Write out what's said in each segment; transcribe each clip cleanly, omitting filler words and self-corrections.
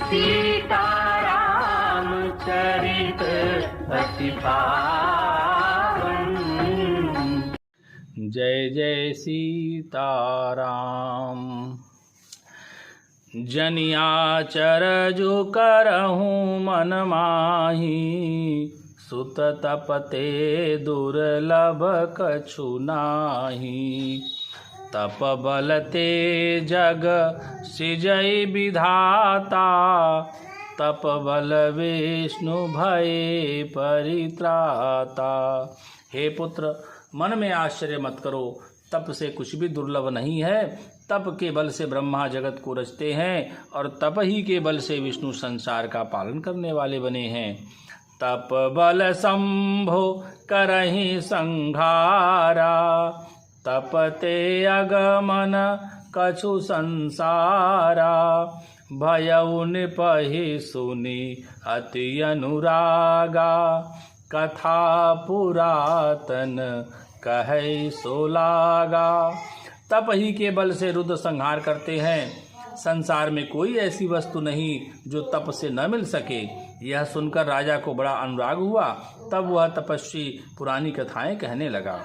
सीताराम चरित अति पावन। जय जय सीताराम। जनियाचर जो करहूँ मन माही, सुत तपते दुर्लभ कछु नाही। तप बलते जग सिजई विधाता, तप बल विष्णु भये परित्राता। हे पुत्र, मन में आश्चर्य मत करो, तप से कुछ भी दुर्लभ नहीं है। तप के बल से ब्रह्मा जगत को रचते हैं और तप ही के बल से विष्णु संसार का पालन करने वाले बने हैं। तप बल संभो करहि संघारा, तपते अगमन कछु संसारा। भयउ निपहि सुनि अति अनुरागा, कथा पुरातन कहे सो लागा। तप ही के बल से रुद्र संहार करते हैं। संसार में कोई ऐसी वस्तु नहीं जो तप से न मिल सके। यह सुनकर राजा को बड़ा अनुराग हुआ। तब वह तपस्वी पुरानी कथाएं कहने लगा।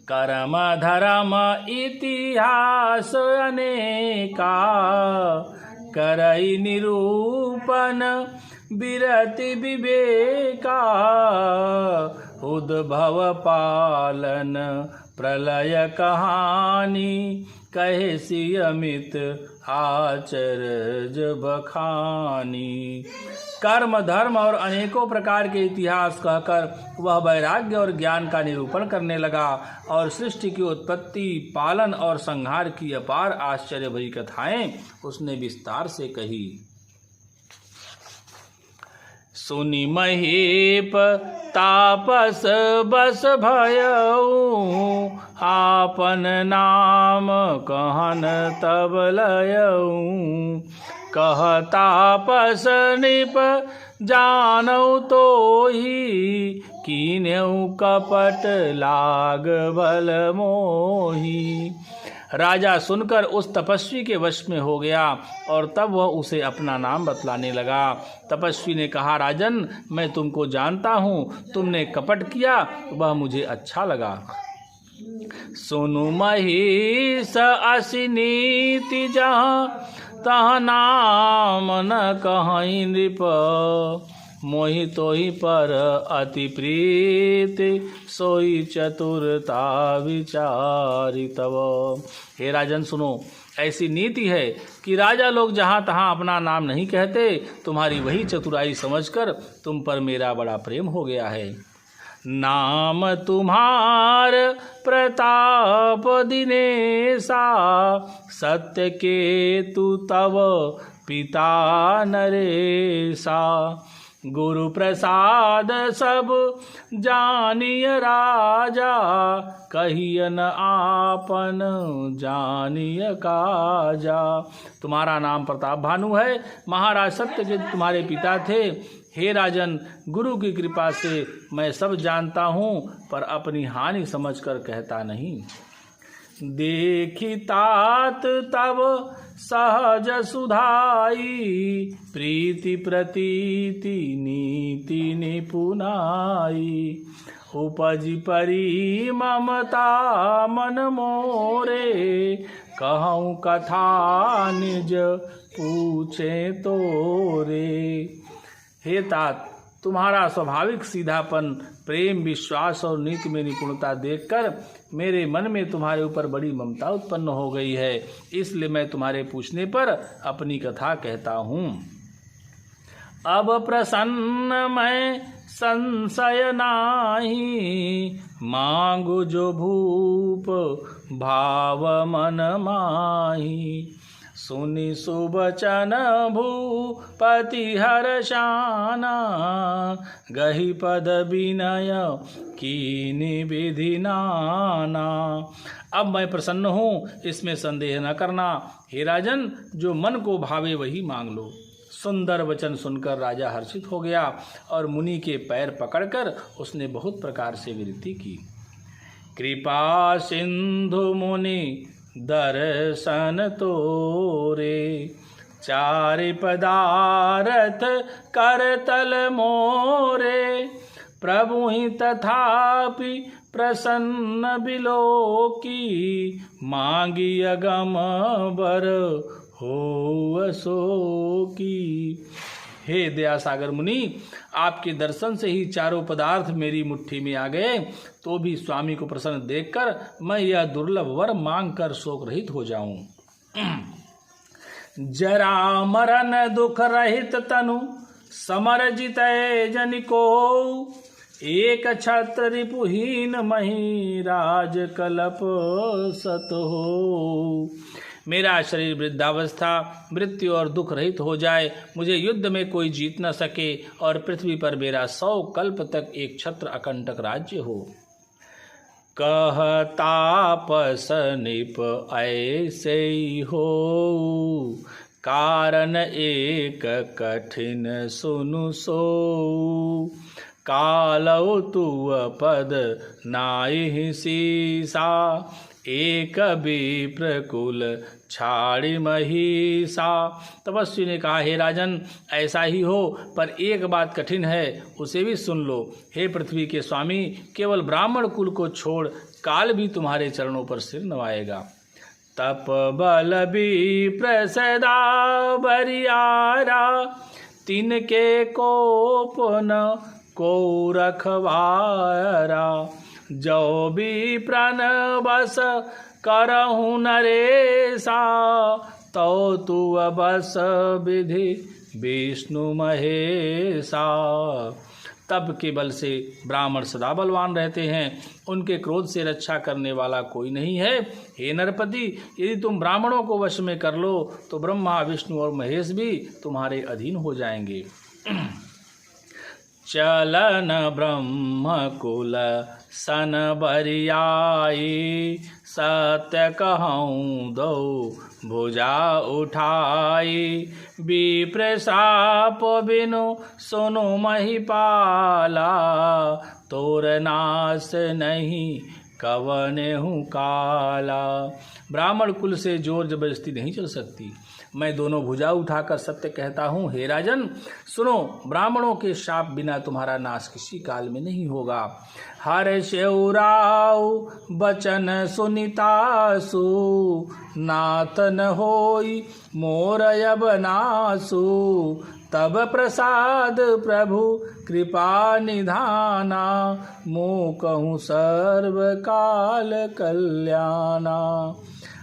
कर्म धर्म इतिहास अनेका, करई निरूपण बिरति विवेका। उद्भव पालन प्रलय कहानी, कहे सियमित आचर्य बखानी। कर्म धर्म और अनेकों प्रकार के इतिहास कहकर वह वैराग्य और ज्ञान का निरूपण करने लगा और सृष्टि की उत्पत्ति, पालन और संहार की अपार आश्चर्य भरी कथाएं उसने विस्तार से कही। सुनि महीप तापस बस भयऊ, आपन नाम कहन तब लयऊ। कह तापस निप जानऊ तोही, कीन्हऊ कपट लाग बल मोही। राजा सुनकर उस तपस्वी के वश में हो गया और तब वह उसे अपना नाम बतलाने लगा। तपस्वी ने कहा, राजन, मैं तुमको जानता हूँ, तुमने कपट किया वह मुझे अच्छा लगा। सुनु महिष असी नीति जहाँ, तह नाम न कहीं नृप। मोहि तोहि पर अति प्रीति, सोई चतुरता विचारी तव। हे राजन, सुनो, ऐसी नीति है कि राजा लोग जहाँ तहाँ अपना नाम नहीं कहते। तुम्हारी वही चतुराई समझकर तुम पर मेरा बड़ा प्रेम हो गया है। नाम तुम्हार प्रताप दिनेशा, सत्य के तु तव पिता नरेशा। गुरु प्रसाद सब जानिय राजा, कहियन आपन जानिय काजा। तुम्हारा नाम प्रताप भानु है। महाराज सत्यजित तुम्हारे पिता थे। हे राजन, गुरु की कृपा से मैं सब जानता हूँ, पर अपनी हानि समझकर कहता नहीं। देखी तात तब सहज सुधाई, प्रीति प्रतीति नीति निपुनाई। उपजी परी ममता मन मोरे, कहूँ कथा निज पूछे तोरे। हे तात, तुम्हारा स्वाभाविक सीधापन, प्रेम, विश्वास और नीति में निपुणता देखकर मेरे मन में तुम्हारे ऊपर बड़ी ममता उत्पन्न हो गई है। इसलिए मैं तुम्हारे पूछने पर अपनी कथा कहता हूँ। अब प्रसन्न मैं संशय नाही, मांगु जो भूप भाव मन माही। सुनि सुबचन भूपति हर्षाना, गहि पद विनय कीनि विधि नाना। अब मैं प्रसन्न हूँ, इसमें संदेह न करना। हे राजन, जो मन को भावे वही मांग लो। सुंदर वचन सुनकर राजा हर्षित हो गया और मुनि के पैर पकड़कर उसने बहुत प्रकार से विनती की। कृपा सिंधु मुनि दर्शन तोरे, चारि पदारथ करतल मोरे, प्रभु ही तथापि प्रसन्न बिलोकी, मांगी अगम बर हो शोकी। हे दया सागर मुनि, आपके दर्शन से ही चारों पदार्थ मेरी मुट्ठी में आ गए, तो भी स्वामी को प्रसन्न देखकर मैं यह दुर्लभ वर मांगकर शोक रहित हो जाऊं। जरा मरण दुख रहित तनु समर जितै जन को, एक छत्र रिपुहीन मही राज कलप सत हो। मेरा शरीर वृद्धावस्था, मृत्यु और दुख रहित हो जाए, मुझे युद्ध में कोई जीत न सके, और पृथ्वी पर मेरा 100 कल्प तक एक छत्र अकंटक राज्य हो। कह तापस निप ऐसे ही हो, कारण एक कठिन सुनु सो, कालौ तुअ पद नाहि सीसा, एक विप्रकुल छाड़ी महिषा। तपस्वी ने कहा, हे राजन, ऐसा ही हो, पर एक बात कठिन है, उसे भी सुन लो। हे पृथ्वी के स्वामी, केवल ब्राह्मण कुल को छोड़ काल भी तुम्हारे चरणों पर सिर नवाएगा। तप बल विप्र सदा बरियारा, तिनके कोप न को रखवारा, जो भी प्राण बस करहु नरेसा, तो तू बस विधि विष्णु महेशा। तप के बल से ब्राह्मण सदा बलवान रहते हैं, उनके क्रोध से रक्षा करने वाला कोई नहीं है। हे नरपति, यदि तुम ब्राह्मणों को वश में कर लो तो ब्रह्मा विष्णु और महेश भी तुम्हारे अधीन हो जाएंगे। चलन ब्रह्म कुल सन बरियाई, सत्य कहूँ दो भुजा उठाई, विप्र श्राप बिनु सुनु महिपाला, तोर नाश नहीं कवने हूँ काला। ब्राह्मण कुल से जोर जबरदस्ती नहीं चल सकती, मैं दोनों भुजा उठाकर सत्य कहता हूँ। हे राजन सुनो, ब्राह्मणों के शाप बिना तुम्हारा नाश किसी काल में नहीं होगा। हर शेउराऊ बचन सुनितासु, नाथ न होई मोर अब नासु, तब प्रसाद प्रभु कृपा निधाना, मो कहूँ सर्व काल कल्याणा।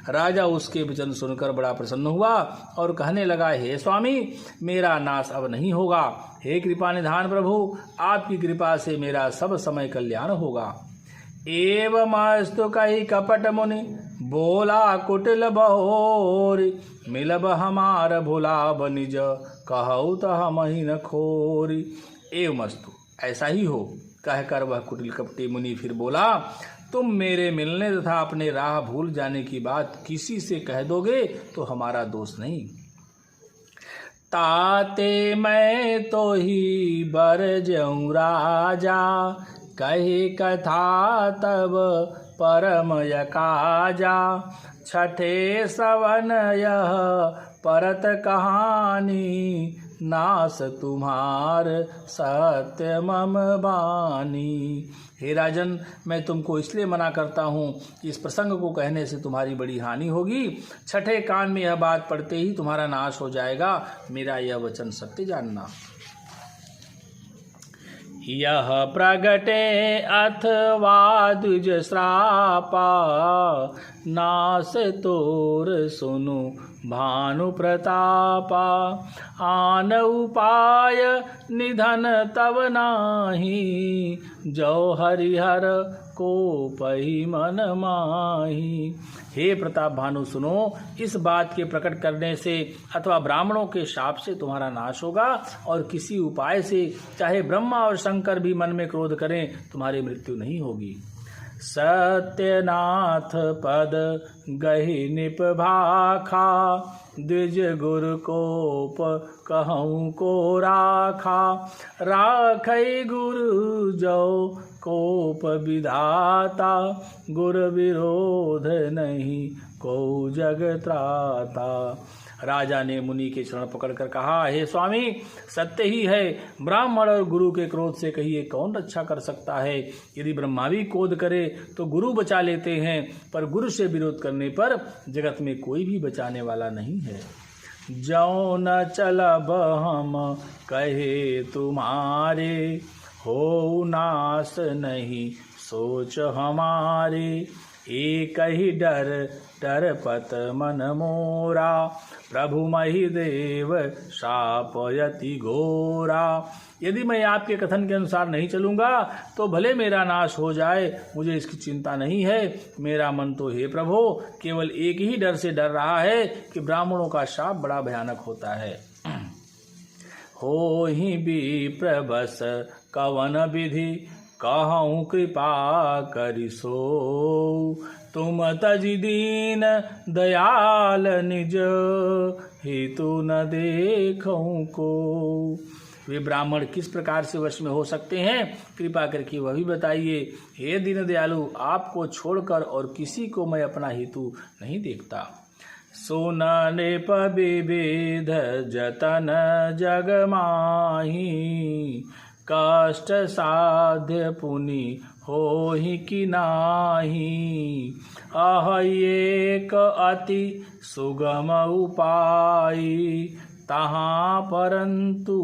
राजा उसके वचन सुनकर बड़ा प्रसन्न हुआ और कहने लगा, हे स्वामी, मेरा नाश अब नहीं होगा। हे कृपा निधान प्रभु, आपकी कृपा से मेरा सब समय कल्याण होगा। एवमस्तु कही कपट मुनि, बोला कुटिल बहोर, मिलब हमार भुलाब निज, कहऊ तो हम ही न खोरी। एवमस्तु, ऐसा ही हो, कहकर वह कुटिल कपटी मुनि फिर बोला, तुम मेरे मिलने तथा अपने राह भूल जाने की बात किसी से कह दोगे तो हमारा दोष नहीं। ताते मैं तो ही बर जऊँ राजा, कही कथा तब परम यकाजा, छठे सवन यह परत कहानी, नास तुम्हार सत्य मम बानी। हे राजन, मैं तुमको इसलिए मना करता हूँ, इस प्रसंग को कहने से तुम्हारी बड़ी हानि होगी। छठे कान में यह बात पढ़ते ही तुम्हारा नाश हो जाएगा, मेरा यह वचन सत्य जानना। यह प्रगटे अथवा द्विज श्रापा, नास तोर सुनु भानु प्रतापा, आन उपाय निधन तब नाही, जो हरिहर को पही मन माही। हे प्रताप भानु सुनो, इस बात के प्रकट करने से अथवा ब्राह्मणों के शाप से तुम्हारा नाश होगा, और किसी उपाय से चाहे ब्रह्मा और शंकर भी मन में क्रोध करें तुम्हारी मृत्यु नहीं होगी। सत्यनाथ पद गहि निप भाखा, द्विज गुरु कोप कहूँ को राखा, राखै गुरु जो कोप विधाता, गुर विरोध नहीं को जग त्राता। राजा ने मुनि के चरण पकड़कर कहा, हे स्वामी, सत्य ही है, ब्राह्मण और गुरु के क्रोध से कहिए कौन रक्षा कर सकता है। यदि ब्रह्मा भी क्रोध करे तो गुरु बचा लेते हैं, पर गुरु से विरोध करने पर जगत में कोई भी बचाने वाला नहीं है। जौ न चलब हम कहे तुम्हारे, हो नाश नहीं सोच हमारे। एक ही डर डरपत मन मोरा, प्रभु महि देव शापयति घोरा। यदि मैं आपके कथन के अनुसार नहीं चलूँगा तो भले मेरा नाश हो जाए, मुझे इसकी चिंता नहीं है। मेरा मन तो हे प्रभु केवल एक ही डर से डर रहा है कि ब्राह्मणों का शाप बड़ा भयानक होता है। हो ही विप्र बस कवन विधि, कहूँ कृपा करिसो। तुम तजि दीन दयाल निज, हेतु न देखूँ को। वे ब्राह्मण किस प्रकार से वश में हो सकते हैं, कृपा करके वह भी बताइए। हे दीन दयालु, आपको छोड़कर और किसी को मैं अपना हेतु नहीं देखता। सुन नृप विविध जतन जग माही, कष्ट साध्य पुनि होहि कि नाही। अह एक अति सुगम उपाय, तहाँ परंतु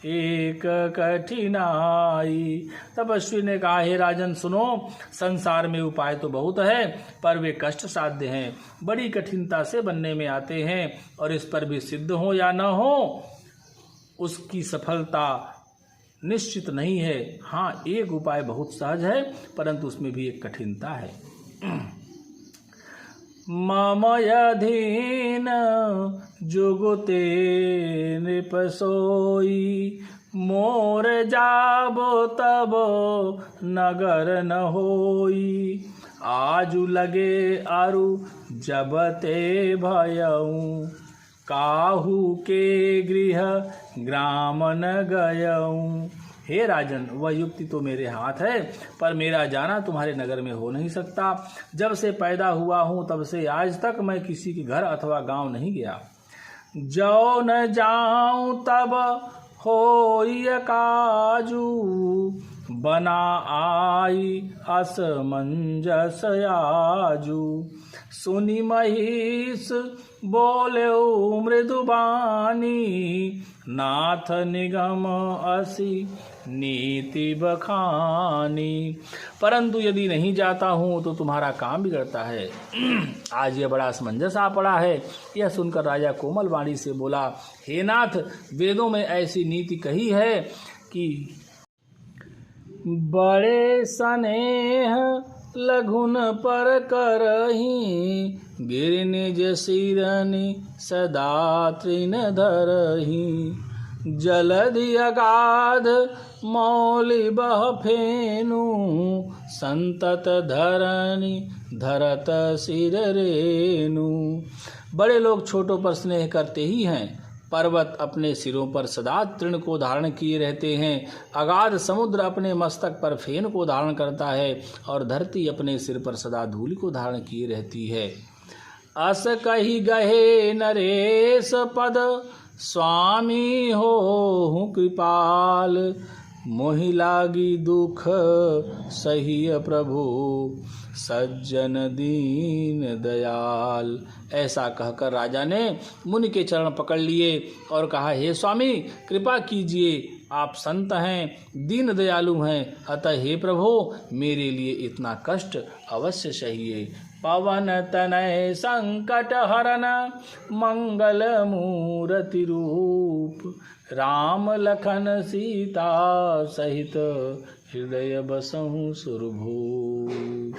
एक कठिनाई। तपस्वी ने कहा, हे राजन सुनो, संसार में उपाय तो बहुत है, पर वे कष्ट साध्य हैं, बड़ी कठिनता से बनने में आते हैं, और इस पर भी सिद्ध हो या न हो उसकी सफलता निश्चित नहीं है। हाँ, एक उपाय बहुत सहज है, परंतु उसमें भी एक कठिनता है। मम अधीन जुगुते नृप सोई, मोर जाबो तबो नगर न होई। आजु लगे अरु जबते भयऊ, काहू के गृह ग्राम न गयऊ। हे राजन, वह युक्ति तो मेरे हाथ है, पर मेरा जाना तुम्हारे नगर में हो नहीं सकता। जब से पैदा हुआ हूँ तब से आज तक मैं किसी के घर अथवा गांव नहीं गया। जो न जाऊं तब होई काजू, बना आई असमंजस आजू। सुनि महिष बोले मृदुबानी, नाथ निगम असी नीति बखानी। परंतु यदि नहीं जाता हूँ तो तुम्हारा काम बिगड़ता है। आज यह बड़ा असमंजस आ पड़ा है। यह सुनकर राजा कोमल वाणी से बोला, हे नाथ, वेदों में ऐसी नीति कही है कि बड़े स्नेह लघुन पर करही, गिर निज सिरनि सदा तृण धरही। जलधि अगाध मौलि बह फेनु, संतत धरनी धरत सिर रेनु। बड़े लोग छोटों पर स्नेह करते ही हैं। पर्वत अपने सिरों पर सदा तृण को धारण किए रहते हैं। अगाध समुद्र अपने मस्तक पर फेन को धारण करता है, और धरती अपने सिर पर सदा धूलि को धारण किए रहती है। अस कही गहे नरेश पद, स्वामी हो कृपाल। मोहि लागी दुख सहिय प्रभु, सज्जन दीन दयाल। ऐसा कहकर राजा ने मुनि के चरण पकड़ लिए और कहा, हे स्वामी, कृपा कीजिए, आप संत हैं, दीन दयालु हैं, अतः हे प्रभु, मेरे लिए इतना कष्ट अवश्य सहिए। पवन तनय संकट हरन, मंगल मूर्ति रूप। राम लखन सीता सहित, हृदय बसहु सुरभूप।